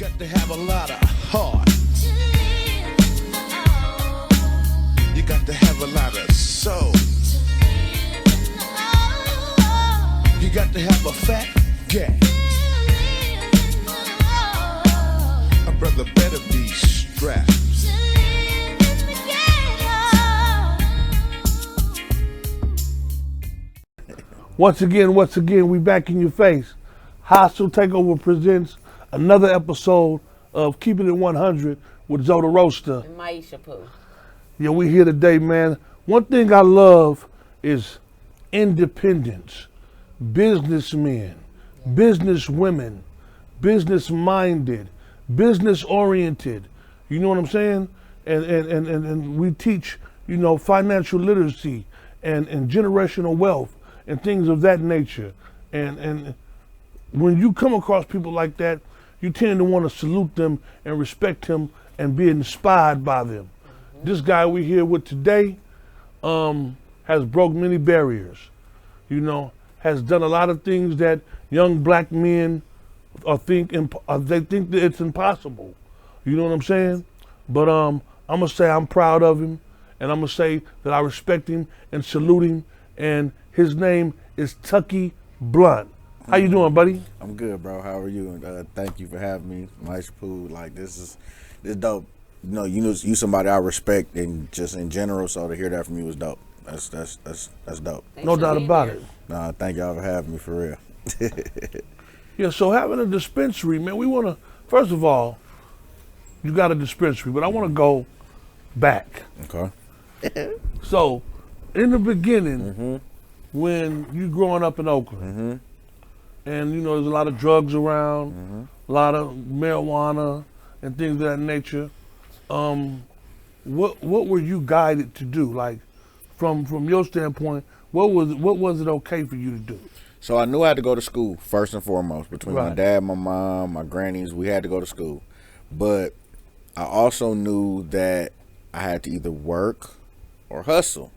got to have a lot of heart. You got to have a lot of soul. You got to have a fat gap. A brother better be strapped. Once again, we back in your face. Hostile Takeover Presents another episode of Keepin' It 100 with Roasta. And Myisha, Pooh. Yeah, we here today, man. One thing I love is independence, businessmen, businesswomen, business-minded, business-oriented. You know what I'm saying? And we teach, financial literacy and generational wealth and things of that nature. And when you come across people like that, you tend to want to salute them and respect them and be inspired by them. Mm-hmm. This guy we here with today has broke many barriers, has done a lot of things that young black men think that it's impossible. You know what I'm saying? But I'm gonna say I'm proud of him, and I'm gonna say that I respect him and salute him. And his name is Tucky Blunt. How you doing, buddy? I'm good, bro. How are you? And thank you for having me, Myisha, Pooh. Like this dope. You somebody I respect and just in general. So to hear that from you is dope. That's dope. Thanks No doubt about it. Nah, thank y'all for having me for real. Yeah. So having a dispensary, man. We want to. First of all, you got a dispensary, but I want to go back. Okay. So, in the beginning, when you growing up in Oakland, and there's a lot of drugs around, a lot of marijuana and things of that nature. What were you guided to do? Like, from your standpoint, what was it okay for you to do? So I knew I had to go to school first and foremost. Between my dad, my mom, my grannies, we had to go to school. But I also knew that I had to either work or hustle.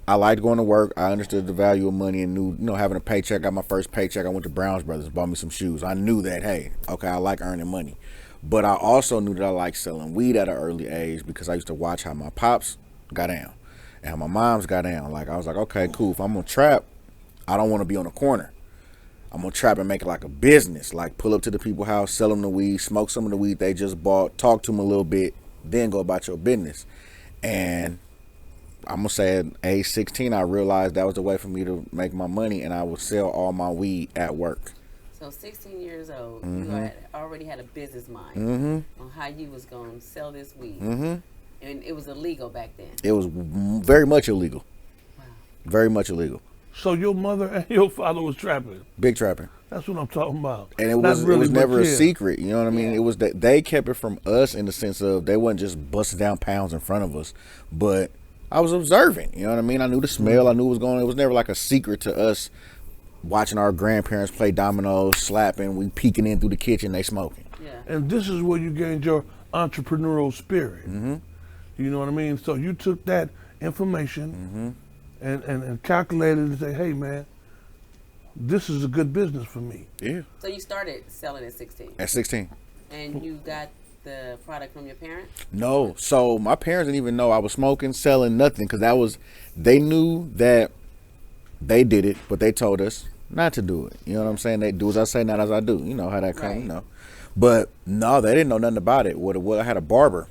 I liked going to work. I understood the value of money and knew, having a paycheck. Got my first paycheck. I went to Brown's Brothers, bought me some shoes. I knew that, hey, okay, I like earning money. But I also knew that I liked selling weed at an early age because I used to watch how my pops got down and how my moms got down. Like, I was like, okay, cool. If I'm going to trap, I don't want to be on a corner. I'm going to trap and make it like a business. Like, pull up to the people's house, sell them the weed, smoke some of the weed they just bought, talk to them a little bit, then go about your business. And I'm going to say at age 16, I realized that was the way for me to make my money, and I would sell all my weed at work. So 16 years old, you already had a business mind on how you was going to sell this weed. And it was illegal back then. It was very much illegal. Wow. Very much illegal. So your mother and your father was trapping? Big trapping. That's what I'm talking about. And it was never a secret, you know what I mean? It was that they kept it from us in the sense of they wasn't just busting down pounds in front of us, but I was observing, you know what I mean? I knew the smell, I knew what was going on. It was never like a secret to us watching our grandparents play dominoes, slapping, we peeking in through the kitchen, they smoking. Yeah. And this is where you gained your entrepreneurial spirit. You know what I mean? So you took that information and calculated and say, hey, man, this is a good business for me. Yeah. So you started selling at 16? At 16. And you got the product from your parents? No. So my parents didn't even know I was smoking, selling, nothing, because they knew that they did it, but they told us not to do it. You know what I'm saying? They do as I say, not as I do. You know how that comes, But no, they didn't know nothing about it. I had a barber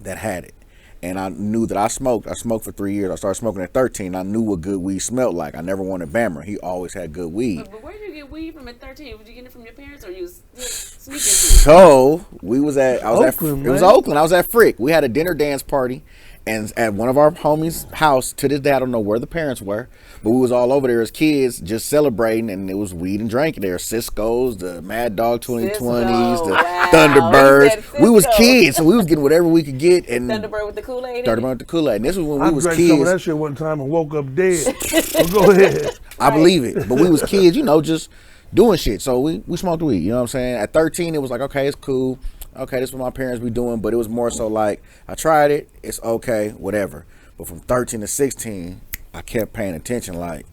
that had it. And I knew that I smoked. I smoked for 3 years. I started smoking at 13. I knew what good weed smelled like. I never wanted Bammer. He always had good weed. But where did you get weed from at 13? Was you getting it from your parents or you was sneaking? So we was at Oakland, it was Oakland. I was at Frick. We had a dinner dance party, and at one of our homies' house. To this day, I don't know where the parents were, but we was all over there as kids, just celebrating, and it was weed and drinking there. Cisco's, the Mad Dog 2020s, the Thunderbirds. We was kids, so we was getting whatever we could get. And Thunderbird with the Kool-Aid. Thunderbird with the Kool-Aid. And this was when we was drank kids. some of that shit one time and woke up dead. So go ahead. I believe it, but we was kids, just doing shit. So we smoked weed. You know what I'm saying? At 13, it was like, okay, it's cool. Okay, this is what my parents be doing, but it was more so like, I tried it, it's okay, whatever. But from 13 to 16, I kept paying attention, like,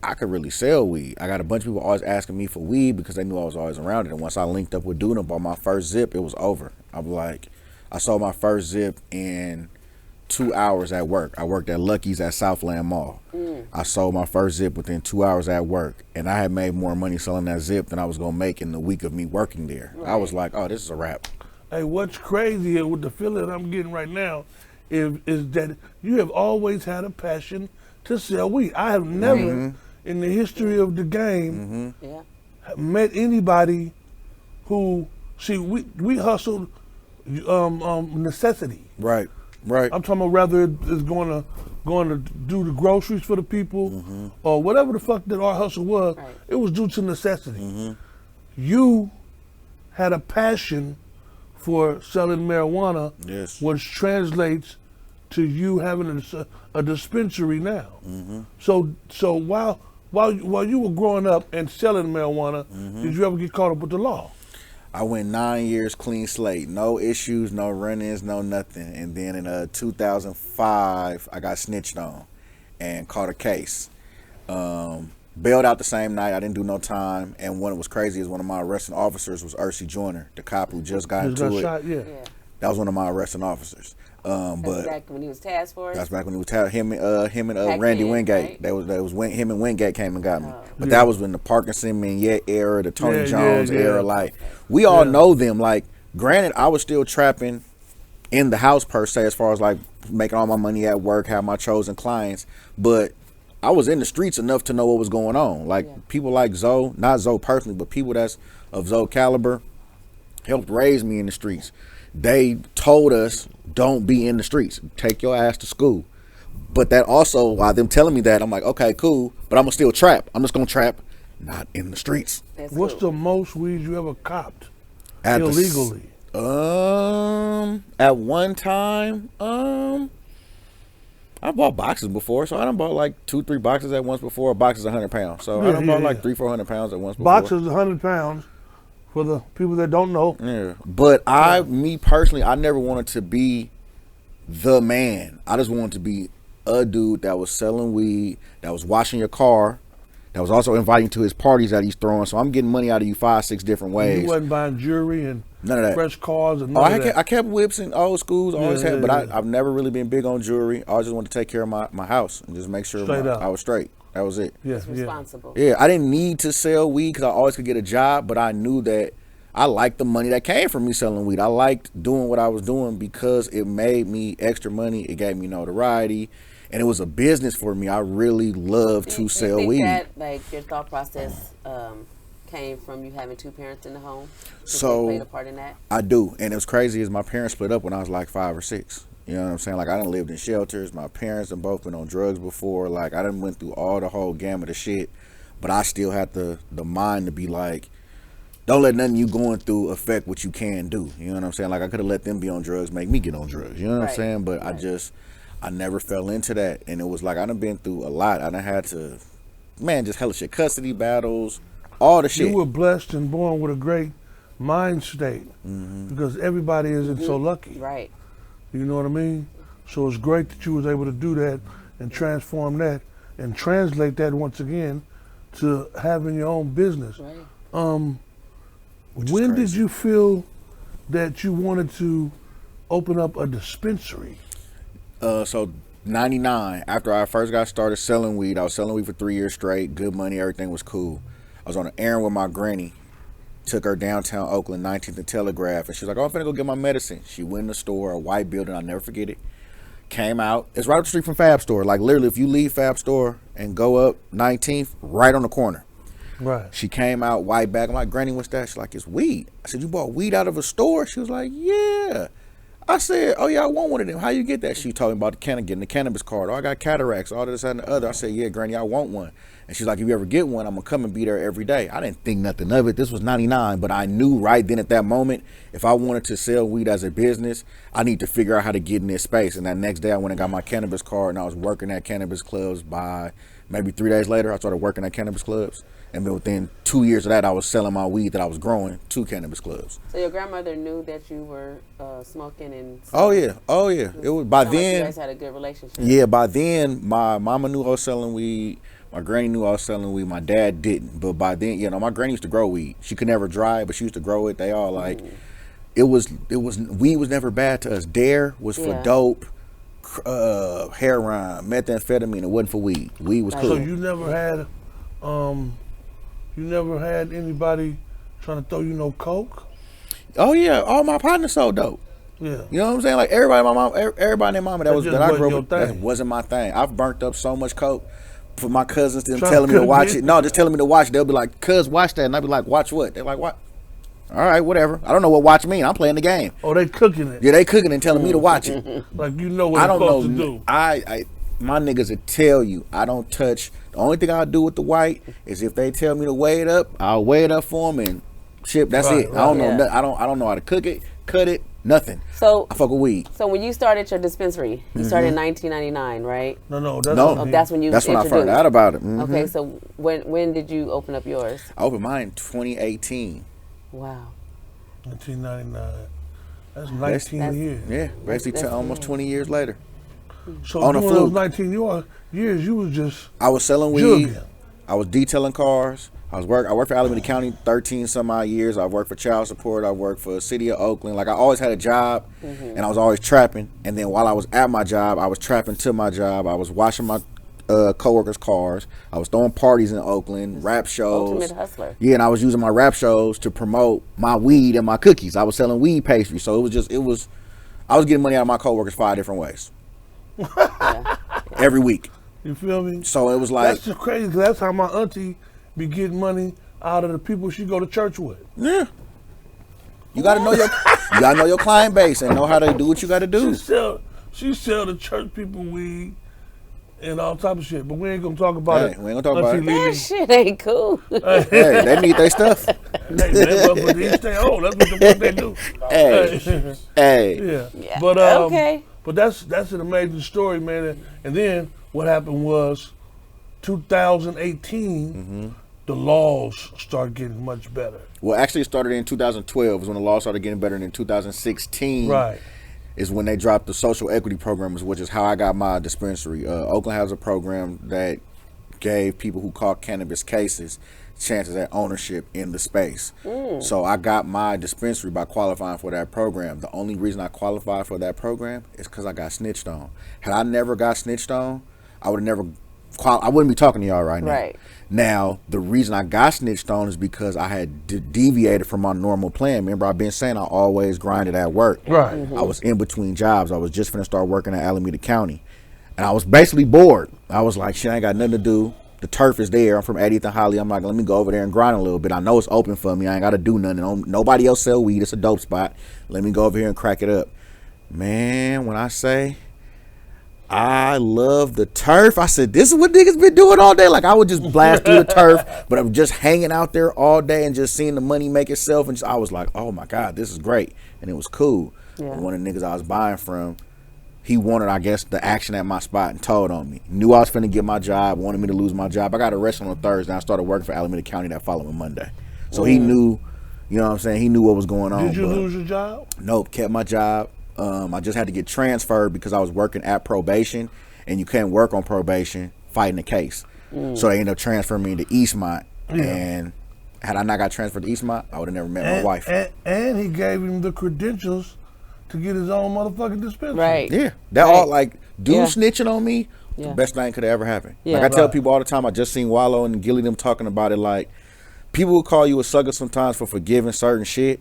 I could really sell weed. I got a bunch of people always asking me for weed because they knew I was always around it. And once I linked up with Dude and bought my first zip, it was over. I'm like, I sold my first zip in 2 hours at work. I worked at Lucky's at Southland Mall. I sold my first zip within 2 hours at work. And I had made more money selling that zip than I was going to make in the week of me working there. Right. I was like, oh, this is a wrap. Hey, what's crazy with the feeling I'm getting right now is that you have always had a passion to sell weed. I have never, in the history of the game, met anybody who, see, we hustled necessity. Right. I'm talking about whether it's going to do the groceries for the people or whatever the fuck that our hustle was. Right. It was due to necessity. You had a passion for selling marijuana, Yes. which translates to you having a dispensary now. So while you were growing up and selling marijuana, did you ever get caught up with the law? I went 9 years clean slate, no issues, no run-ins, no nothing. And then in 2005, I got snitched on and caught a case. Bailed out the same night. I didn't do no time. And what was crazy is one of my arresting officers was Ursi Joyner, the cop who just got into it. Shot, yeah. That was one of my arresting officers. That's back when he was task force. That's back when he was him and Randy in, Wingate. right? When him and Wingate came and got me. But that was when the Parkinson Mignette era, the Tony Jones era. Like we all know them. Like granted, I was still trapping in the house per se, as far as like making all my money at work, have my chosen clients. But I was in the streets enough to know what was going on. Like people like Zoe, not Zoe personally, but people that's of Zoe caliber helped raise me in the streets. They told us, don't be in the streets. Take your ass to school. But that also, while them telling me that, I'm like, okay, cool. But I'm going to still trap. I'm just going to trap, not in the streets. What's the most weed you ever copped At illegally? At one time, I bought boxes before. So I done bought like 2-3 boxes at once before. A box is 100 pounds. So I done bought like 300-400 pounds at once before. Boxes 100 pounds. For the people that don't know. Yeah. But me personally, I never wanted to be the man. I just wanted to be a dude that was selling weed, that was washing your car, that was also inviting you to his parties that he's throwing. So I'm getting money out of you 5-6 different ways. You wasn't buying jewelry and none of that. Fresh cars and none of that. I kept whips in old schools, always had, but I've never really been big on jewelry. I just wanted to take care of my house and just make sure I was straight. That was it. It's responsible. Yeah, I didn't need to sell weed because I always could get a job, but I knew that I liked the money that came from me selling weed. I liked doing what I was doing because it made me extra money. It gave me notoriety, and it was a business for me. I really love to sell weed. Do you think that, like, your thought process came from you having 2 parents in the home? So they played a part in that? I do, and it was crazy is my parents split up when I was like 5 or 6. You know what I'm saying? Like I done lived in shelters. My parents have both been on drugs before. Like I done went through all the whole gamut of shit, but I still had the mind to be like, don't let nothing you going through affect what you can do. You know what I'm saying? Like I could have let them be on drugs, make me get on drugs. You know what I'm saying? But I never fell into that. And it was like I done been through a lot. I done had to, just hella shit, custody battles, all the shit. You were blessed and born with a great mind state because everybody isn't so lucky. Right. You know what I mean? So it's great that you was able to do that and transform that and translate that once again to having your own business. Right. When did you feel that you wanted to open up a dispensary? So 99, after I first got started selling weed, I was selling weed for 3 years straight, good money, everything was cool. I was on an errand with my granny, took her downtown Oakland, 19th and Telegraph, and she was like, oh, I'm finna go get my medicine. She went in the store, a white building, I'll never forget it. Came out, it's right up the street from Fab Store. Like literally, if you leave Fab Store and go up 19th, right on the corner. Right. She came out, white bag. I'm like, Granny, what's that? She's like, it's weed. I said, you bought weed out of a store? She was like, yeah. I said, oh yeah, I want one of them. How you get that? She told me about getting the cannabis card. Oh, I got cataracts, all this and the other. I said, yeah, Granny, I want one. And she's like, if you ever get one, I'm gonna come and be there every day. I didn't think nothing of it. This was 99, but I knew right then at that moment, if I wanted to sell weed as a business, I need to figure out how to get in this space. And that next day I went and got my cannabis card, and I was working at cannabis clubs. By maybe 3 days later, I started working at cannabis clubs. And then within 2 years of that, I was selling my weed that I was growing to cannabis clubs. So your grandmother knew that you were smoking and smoking? Oh yeah. It was by then. You guys had a good relationship. Yeah, by then my mama knew I was selling weed. My granny knew I was selling weed. My dad didn't. But by then, you know, my granny used to grow weed. She could never dry it, but she used to grow it. They all like, it was weed was never bad to us. Dare was for dope, heroin, methamphetamine. It wasn't for weed. Weed was cool. So you never had anybody trying to throw you no coke? Oh yeah, all my partners sold dope. Yeah. You know what I'm saying? Like everybody, everybody and their mama that I grew up with, that thing. wasn't my thing. I've burnt up so much coke for my cousins, them telling me to watch it. No, just telling me to watch it. They'll be like, "Cuz, watch that," and I'll be like, "Watch what?" They're like, "What?" All right, whatever. I don't know what watch mean. I'm playing the game. Oh, they cooking it. Yeah, they cooking and telling me to watch it. Like you know what you're supposed to do. My niggas would tell you I don't touch. The only thing I'll do with the white is if they tell me to weigh it up, I'll weigh it up for them and ship. That's it. I don't know. I don't know how to cook it, cut it, nothing. So I fuck with weed. So when you started your dispensary, you started in 1999, right? No. That's when you. That's when I found out about it. Okay, so when did you open up yours? I opened mine in 2018. Wow. 1999. That's 19 years. Yeah, basically almost 20 years later. So on during those 19 years, you was just. I was selling weed. Jugging. I was detailing cars. I worked for Alameda County 13 some odd years. I worked for child support. I worked for the city of Oakland. Like I always had a job, and I was always trapping. And then while I was at my job, I was trapping to my job. I was washing my coworkers' cars. I was throwing parties in Oakland, rap shows. Ultimate hustler. Yeah, and I was using my rap shows to promote my weed and my cookies. I was selling weed pastries, so I was getting money out of my coworkers 5 different ways. Every week. You feel me? So it was like that's just crazy. 'Cause that's how my auntie be getting money out of the people she go to church with. Yeah. You gotta know your client base and know how to do what you gotta do. She sell the church people weed and all type of shit. But we ain't gonna talk about it. We ain't gonna talk about it. That shit ain't cool. Hey, they need their stuff. They but these stay home. That's what they do. Hey. Yeah. But okay. But that's an amazing story, man. And then what happened was 2018, the laws started getting much better. Well, actually, it started in 2012 is when the laws started getting better. And in 2016 is when they dropped the social equity programs, which is how I got my dispensary. Oakland has a program that gave people who caught cannabis cases chances at ownership in the space. So I got my dispensary by qualifying for that program. The only reason I qualified for that program is because I got snitched on. Had I never got snitched on, I wouldn't be talking to y'all right now. Right. Now, the reason I got snitched on is because I had deviated from my normal plan. Remember, I've been saying I always grinded at work. Right. I was in between jobs. I was just finna start working at Alameda County. And I was basically bored. I was like, shit, I ain't got nothing to do. The turf is there. I'm from 80th and Holly. I'm like, let me go over there and grind a little bit. I know it's open for me. I ain't got to do nothing. Nobody else sell weed. It's a dope spot. Let me go over here and crack it up. Man, when I say I love the turf, I said, this is what niggas been doing all day. Like, I would just blast through the turf, but I'm just hanging out there all day and just seeing the money make itself. And I was like, oh, my God, this is great. And it was cool. Yeah. One of the niggas I was buying from, he wanted, I guess, the action at my spot and told on me. Knew I was finna get my job, wanted me to lose my job. I got arrested on a Thursday. I started working for Alameda County that following Monday. So he knew, you know what I'm saying? He knew what was going on. Did you lose your job? Nope, kept my job. I just had to get transferred because I was working at probation, and you can't work on probation fighting a case. So they ended up transferring me to Eastmont. And had I not got transferred to Eastmont, I would have never met my wife. And he gave him the credentials to get his own motherfucking dispensary. Right. Yeah. That all like dude snitching on me, Yeah. the best thing could have ever happened. Yeah. Like I tell people all the time, I just seen Wallow and Gilly them talking about it, like people will call you a sucker sometimes for forgiving certain shit.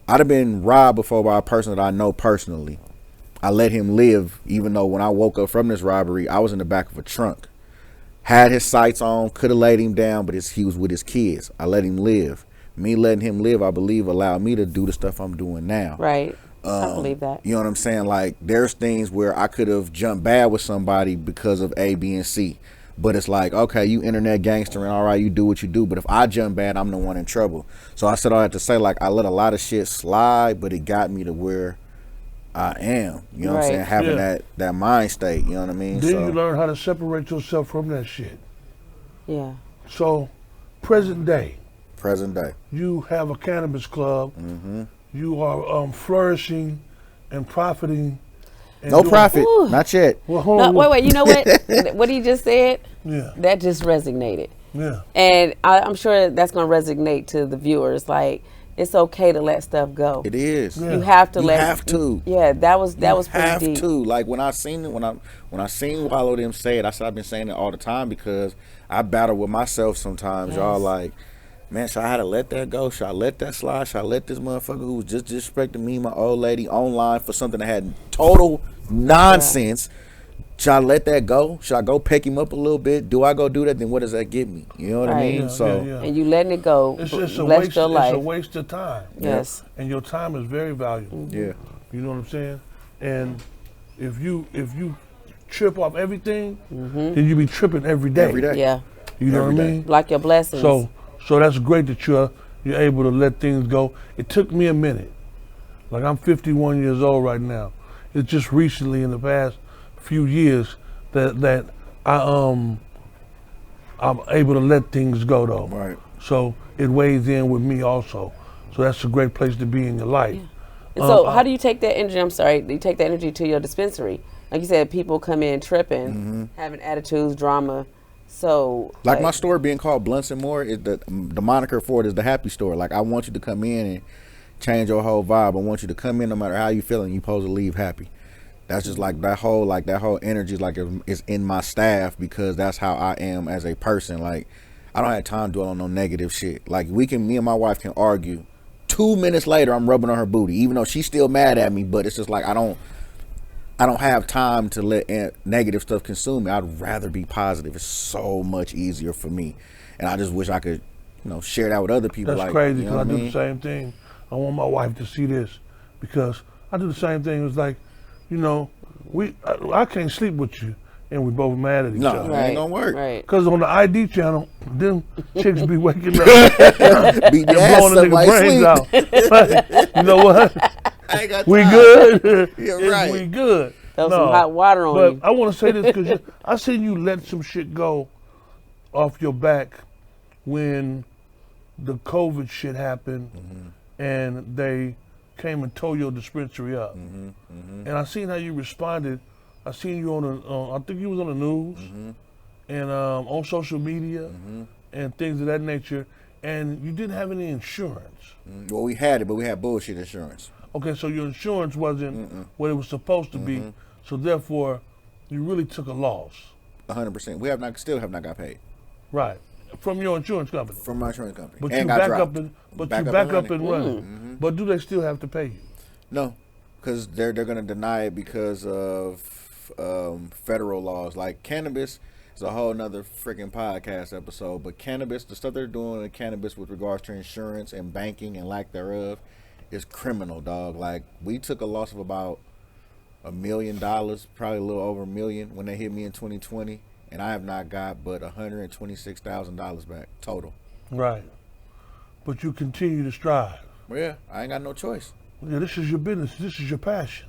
I'd have been robbed before by a person that I know personally. I let him live, even though when I woke up from this robbery, I was in the back of a trunk. Had his sights on, could have laid him down, but he was with his kids. I let him live. Me letting him live, I believe, allowed me to do the stuff I'm doing now. Right. I believe that. You know what I'm saying? Like, there's things where I could have jumped bad with somebody because of A, B, and C. But it's like, okay, you internet gangster and all right, you do what you do. But if I jump bad, I'm the one in trouble. So I said all that to say, like, I let a lot of shit slide, but it got me to where I am. You know what I'm saying? Having that mind state, you know what I mean? Then you learn how to separate yourself from that shit. Yeah. So, present day, you have a cannabis club. You are flourishing and profiting No profit, not yet. Well, hold No, on. wait. You know what? What he just said? Yeah. That just resonated. Yeah. And I'm sure that's going to resonate to the viewers. Like, it's okay to let stuff go. It is. Yeah. You have to You let. have to. Yeah, that was pretty have deep. to. Like when I seen it, when I seen Wallow them say it, I said I've been saying it all the time because I battle with myself sometimes. Yes. Y'all like, man, should I have to let that go? Should I let that slide? Should I let this motherfucker who was just disrespecting me, my old lady, online for something that had total nonsense? Should I let that go? Should I go pick him up a little bit? Do I go do that? Then what does that get me? You know what I Right. mean? Yeah, So yeah. And you letting it go. It's bless a waste. your life. It's a waste of time. Yes. And your time is very valuable. yeah. You know what I'm saying? And if you trip off everything, then you be tripping every day. Every day. Yeah. You know Every what I day. mean? Like your blessings. So that's great that you're able to let things go. It took me a minute. Like I'm 51 years old right now. It's just recently in the past few years that I'm able to let things go though. Right. So it weighs in with me also. So that's a great place to be in your life. And so how do you take that energy? I'm sorry. Do you take that energy to your dispensary? Like you said, people come in tripping, having attitudes, drama. So Like my store being called Blunts and More, is the moniker for it is the happy store. Like I want you to come in and change your whole vibe. I want you to come in no matter how you feeling, you supposed to leave happy. That's just like that whole energy is like is in my staff because that's how I am as a person. Like I don't have time to dwell on no negative shit. Like me and my wife can argue. 2 minutes later, I'm rubbing on her booty, even though she's still mad at me. But it's just like I don't have time to let negative stuff consume me. I'd rather be positive. It's so much easier for me, and I just wish I could, share that with other people. That's like, crazy you know because what I I do mean? the same thing. I want my wife to see this because I do the same thing. It was like, I can't sleep with you and we both mad at each No, other. it ain't gonna work. Right. Because on the ID channel, them chicks be waking up Beat and your ass blowing a up nigga like brains sleep. out. You know what? I ain't got We time. good. Yeah, right. We good. Throw some hot water on but you. I want to say this because I seen you let some shit go off your back when the COVID shit happened and they came and tore your dispensary up. And I seen how you responded. I seen you I think you was on the news and on social media and things of that nature. And you didn't have any insurance. Well, we had it, but we had bullshit insurance. Okay, so your insurance wasn't what it was supposed to be. So therefore, you really took a loss. 100%. We still have not got paid Right. From your insurance company. from my insurance company. But and you got back dropped. up and running. But do they still have to pay you? No, because they're gonna deny it because of federal laws. Like cannabis is a whole nother freaking podcast episode. But cannabis, the stuff they're doing in cannabis with regards to insurance and banking and lack thereof, is criminal, dog. Like we took a loss of about $1 million, probably a little over $1 million when they hit me in 2020, and I have not got but $126,000 back total. Right. But you continue to strive. Well, yeah, I ain't got no choice. Yeah, this is your business. This is your passion.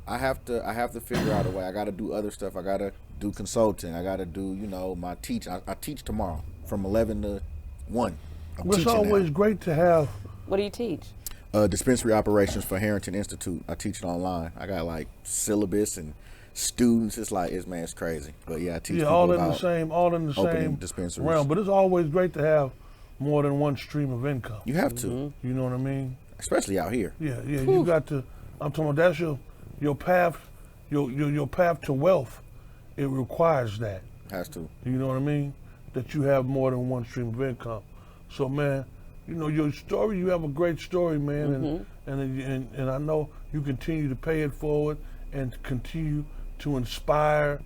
I have to figure out a way. I got to do other stuff. I got to do consulting. I got to do, my teach. I teach tomorrow from 11 to 1. Well, it's always great to have. What do you teach? Dispensary operations for Harrington Institute. I teach it online. I got like syllabus and students. It's crazy. But yeah, I teach people all in about the same opening dispensaries. realm. But it's always great to have more than one stream of income. You have to, You know what I mean? especially out here. Yeah. You got to. I'm talking about that's your path, your path to wealth. It requires that. Has to. You know what I mean? That you have more than one stream of income. So man, your story. You have a great story, man, and I know you continue to pay it forward and continue to inspire,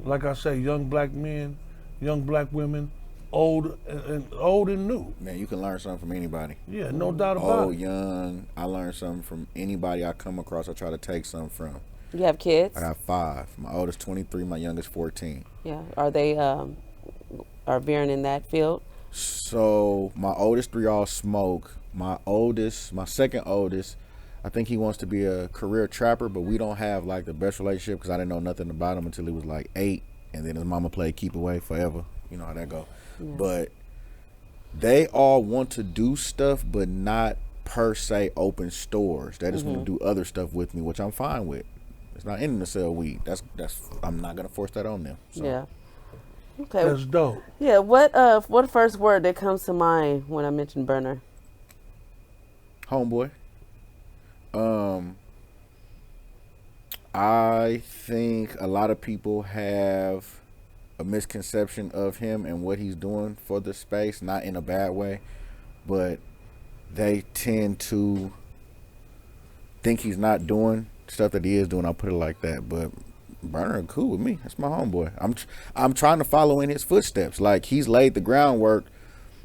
like I say, young black men, young black women, old and new. Man, you can learn something from anybody. Yeah, no doubt about Old, it. young. I learn something from anybody I come across. I try to take something from. You have kids? I got 5. My oldest 23, my youngest 14. Yeah. Are they are veering in that field? So my oldest 3 all smoke. My second oldest, I think he wants to be a career trapper, but we don't have like the best relationship because I didn't know nothing about him until he was like 8, and then his mama played keep away forever. You know how that go. Yeah. But they all want to do stuff, but not per se open stores. They just want to do other stuff with me, which I'm fine with. It's not in them to sell weed. That's I'm not gonna force that on them. So. Yeah. Okay. That's dope. Yeah. What first word that comes to mind when I mention burner? Homeboy. I think a lot of people have a misconception of him and what he's doing for the space, not in a bad way, but they tend to think he's not doing stuff that he is doing. I'll put it like that. But Burner cool with me. That's my homeboy. I'm trying to follow in his footsteps. Like, he's laid the groundwork,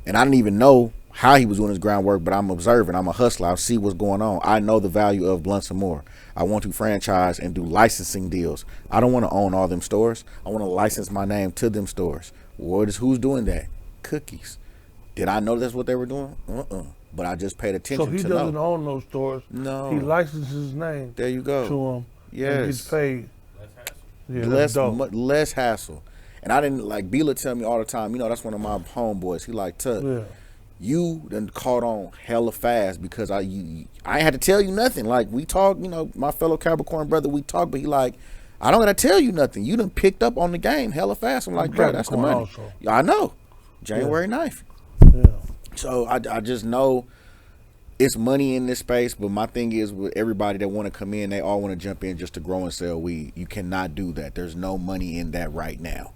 and I didn't even know how he was doing his groundwork, but I'm observing. I'm a hustler. I see what's going on. I know the value of blunts and more. I want to franchise and do licensing deals. I don't want to own all them stores. I want to license my name to them stores. Who's doing that? Cookies. Did I know that's what they were doing? But I just paid attention So to he doesn't own those stores. No. He licenses his name There you go. to them. Yes. And gets paid. Yeah, that's dope. less hassle. And I didn't, like, Bila tell me all the time, that's one of my homeboys. He like, Tuck, Yeah. you done caught on hella fast because I ain't had to tell you nothing. Like, we talk, my fellow Capricorn brother, we talk, but he like, I don't gotta tell you nothing. You done picked up on the game hella fast. I'm like, bro, that's the money. Also. Yeah, I know. January 9th. Yeah. So I just know it's money in this space, but my thing is with everybody that want to come in, they all want to jump in just to grow and sell weed. You cannot do that. There's no money in that right now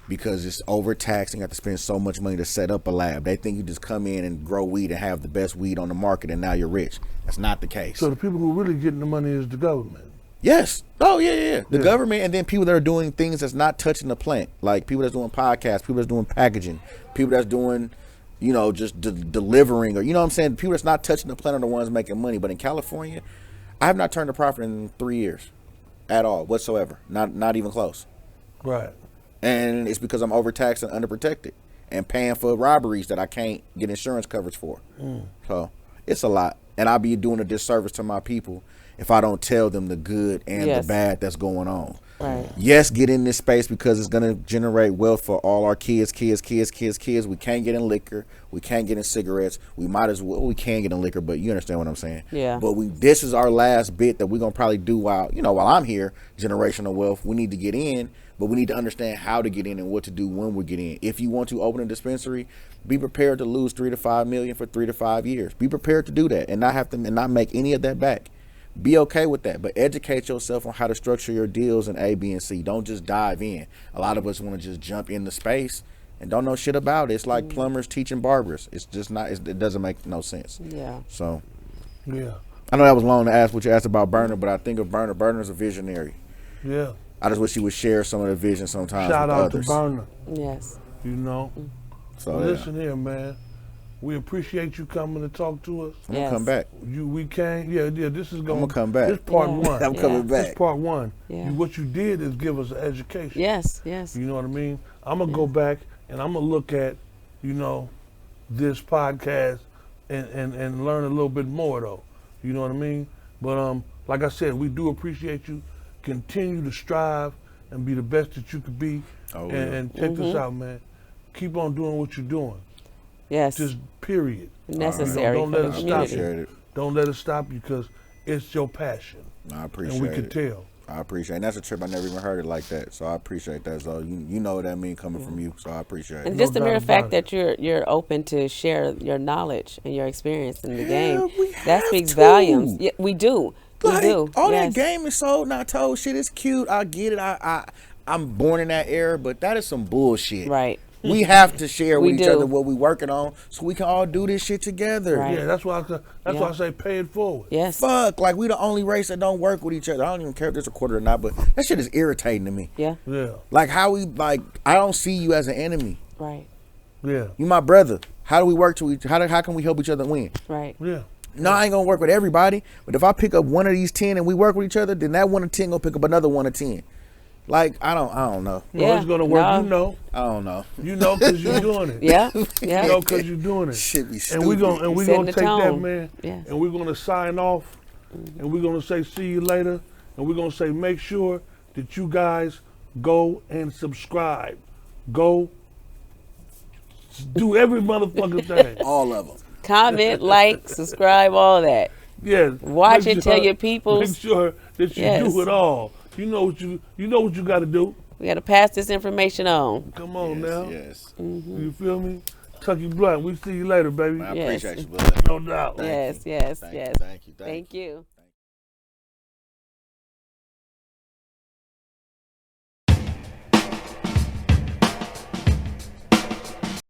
because it's overtaxing. You have to spend so much money to set up a lab. They think you just come in and grow weed and have the best weed on the market and now you're rich. That's not the case. So the people who really getting the money is the government. Yes. Oh, yeah. The government, and then people that are doing things that's not touching the plant. Like people that's doing podcasts, people that's doing packaging, people that's doing, just delivering, or, what I'm saying? People that's not touching the plant are the ones making money. But in California, I have not turned a profit in 3 years at all, whatsoever. Not even close. Right. And it's because I'm overtaxed and underprotected and paying for robberies that I can't get insurance coverage for. So it's a lot. And I'll be doing a disservice to my people if I don't tell them the good and the bad that's going on. Right. Yes, get in this space because it's going to generate wealth for all our kids. We can't get in liquor. We can't get in cigarettes. We might as well. We can get in liquor, but you understand what I'm saying. Yeah. But this is our last bit that we're going to probably do while I'm here, generational wealth. We need to get in, but we need to understand how to get in and what to do when we get in. If you want to open a dispensary, be prepared to lose $3 to $5 million for 3 to 5 years. Be prepared to do that and not make any of that back. Be okay with that, but educate yourself on how to structure your deals in A, B, and C. Don't just dive in. A lot of us want to just jump into space and don't know shit about it. It's like plumbers teaching barbers. It's just not. It doesn't make no sense. Yeah. So, Yeah. I know that was long to ask what you asked about Burner, but I think of Burner. Burner's a visionary. Yeah. I just wish he would share some of the vision sometimes. Shout with out others. to Burner. Yes. So Listen here, man. We appreciate you coming to talk to us. I'm gonna come back. We came. Yeah. This is going. I'm gonna come back. This part one. I'm coming This back. part one. Yeah. What you did is give us an education. Yes. You know what I mean? I'm gonna go back and I'm gonna look at, this podcast and learn a little bit more though. You know what I mean? But like I said, we do appreciate you. Continue to strive and be the best that you could be. And check this out, man. Keep on doing what you're doing. Yes. Just period. Necessary. Don't for let the it stop community. you. Don't let it stop you because it's your passion. I appreciate and it. we can tell. I appreciate it. And that's a trip I never even heard it like that. So I appreciate that. So you know what that means coming from you. So I appreciate it. And just the mere doubt fact about that you're open to share your knowledge and your experience in the game, we that have speaks to. volumes. Yeah, we do. Like, We do. all Yes. that game is sold, not told. Shit is cute. I get it. I'm born in that era, but that is some bullshit. Right. We have to share We with each do. other what we working on so we can all do this shit together. Right. Yeah, that's why I say pay it forward. Yes. Fuck, like we the only race that don't work with each other. I don't even care if there's a quarter or not, but that shit is irritating to me. Yeah. Yeah. Like how I don't see you as an enemy. Right. Yeah. You my brother. How do we work to each? How can we help each other win? Right. Yeah. No, I ain't gonna work with everybody, but if I pick up one of these 10 and we work with each other, then that one of 10 gonna pick up another one of 10. Like I don't know. Yeah. It's gonna work. No. You know. I don't know. You know because you're doing it. Yeah. You Yeah. know because you're doing it. Shit be stupid. And we're gonna Setting the take that, tone. man. Yes. And we're gonna sign off. And we're gonna say see you later. And we're gonna say make sure that you guys go and subscribe. Go do every motherfucking thing. all of them. Comment, like, subscribe, all that. Yes. Watch Make it, tell your people. Make sure that you Yes. do it all. You know what you got to do. We got to pass this information on. Come on now. Yes. You feel me? Tucky Blunt. We see you later, baby. I Yes. appreciate you, brother. No doubt. Yes, you. yes, Thank you, yes. thank you. Thank you.